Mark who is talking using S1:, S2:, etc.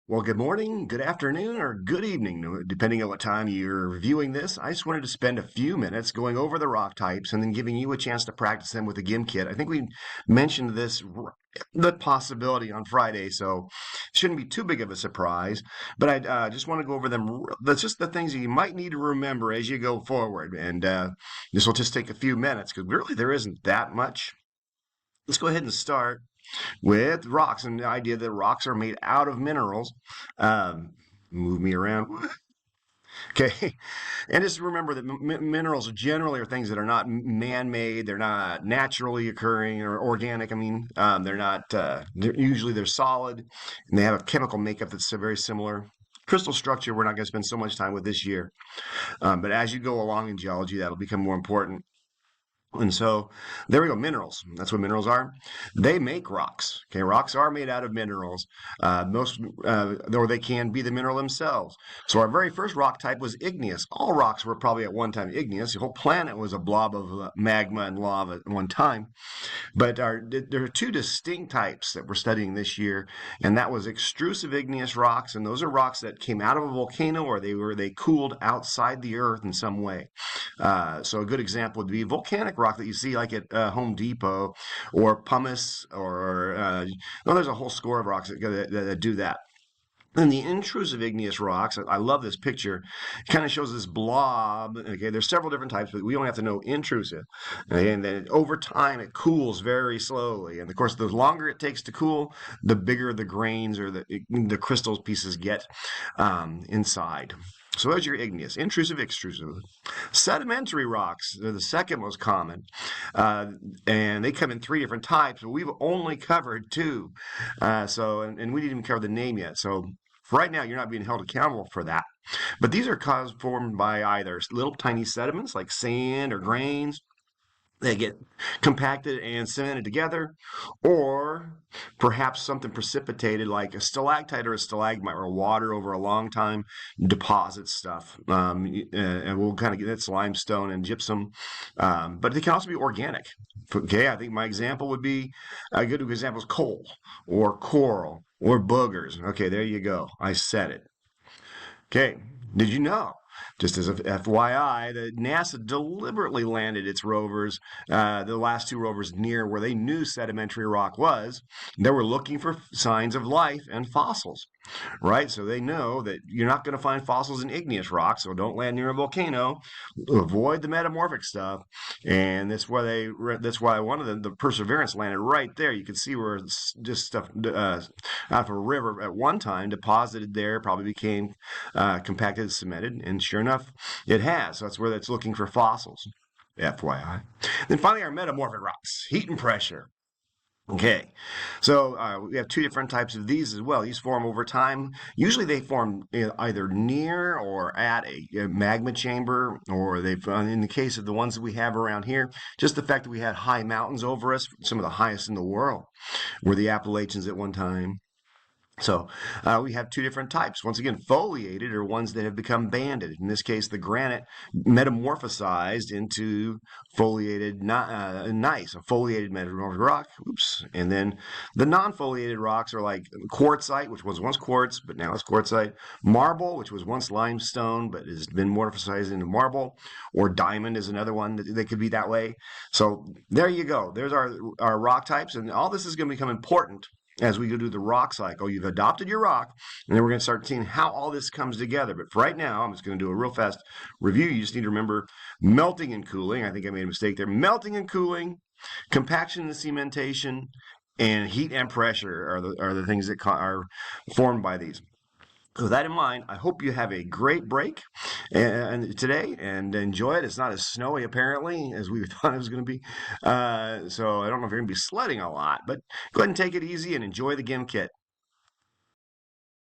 S1: Well, good morning, good afternoon, or good evening, depending on what time you're viewing this. I just wanted to spend a few minutes going over the rock types and then giving you a chance to practice them with the GIM kit. I think we mentioned the possibility on Friday, so it shouldn't be too big of a surprise. But I just want to go over them. That's just the things that you might need to remember as you go forward. And this will just take a few minutes because really there isn't that much. Let's go ahead and start with rocks and the idea that rocks are made out of minerals. Um, Move me around. Okay. And just remember that minerals generally are things that are not man-made. They're not naturally occurring or organic. They're not, usually they're solid and they have a chemical makeup that's very similar. Crystal structure, we're not going to spend so much time with this year. But as you go along in geology, that'll become more important. And so there we go. Minerals. That's what minerals are. They make rocks. Okay, rocks are made out of minerals. Or they can be the mineral themselves. So our very first rock type was igneous. All rocks were probably at one time igneous. The whole planet was a blob of magma and lava at one time. But there are two distinct types that we're studying this year, and that was extrusive igneous rocks, and those are rocks that came out of a volcano or they cooled outside the earth in some way. So a good example would be volcanic rock that you see like at Home Depot or pumice there's a whole score of rocks that do that. And the intrusive igneous rocks, I love this picture. It kind of shows this blob. Okay, there's several different types, but we only have to know intrusive. Okay, and then over time, it cools very slowly. And of course, the longer it takes to cool, the bigger the grains or the crystal pieces get inside. So those are your igneous, intrusive, extrusive. Sedimentary rocks, they're the second most common. And they come in three different types, but we've only covered two. And we didn't even cover the name yet. So for right now, you're not being held accountable for that. But these are caused formed by either little tiny sediments like sand or grains. They get compacted and cemented together, or perhaps something precipitated like a stalactite or a stalagmite, where water over a long time deposits stuff. And we'll kind of get that's limestone and gypsum, but they can also be organic. Okay, I think my example would be a good example is coal or coral or boogers. Okay, there you go. I said it. Okay, did you know? Just as a FYI, that NASA deliberately landed its rovers, the last two rovers, near where they knew sedimentary rock was. They were looking for signs of life and fossils, right? So they know that you're not going to find fossils in igneous rock, so don't land near a volcano. Avoid the metamorphic stuff, and that's why one of the Perseverance landed right there. You can see where just stuff out of a river at one time deposited there, probably became compacted, cemented, and sure enough, it has. So that's where that's looking for fossils. FYI. Then finally, our metamorphic rocks, heat and pressure. Okay, so we have two different types of these as well. These form over time. Usually they form either near or at a magma chamber, or they've, in the case of the ones that we have around here, just the fact that we had high mountains over us, some of the highest in the world, were the Appalachians at one time. So we have two different types. Once again, foliated are ones that have become banded. In this case, the granite metamorphosized into foliated gneiss, a foliated metamorphic rock. Oops. And then the non-foliated rocks are like quartzite, which was once quartz, but now it's quartzite. Marble, which was once limestone, but has been morphosized into marble. Or diamond is another one that could be that way. So there you go. There's our rock types. And all this is going to become important as we go do the rock cycle. You've adopted your rock, and then we're going to start seeing how all this comes together. But for right now, I'm just going to do a real fast review. You just need to remember melting and cooling. I think I made a mistake there. Melting and cooling, compaction and cementation, and heat and pressure are the things that are formed by these. With that in mind, I hope you have a great break today and enjoy it. It's not as snowy apparently as we thought it was going to be. So I don't know if you're going to be sledding a lot, but go ahead and take it easy and enjoy the GIM kit.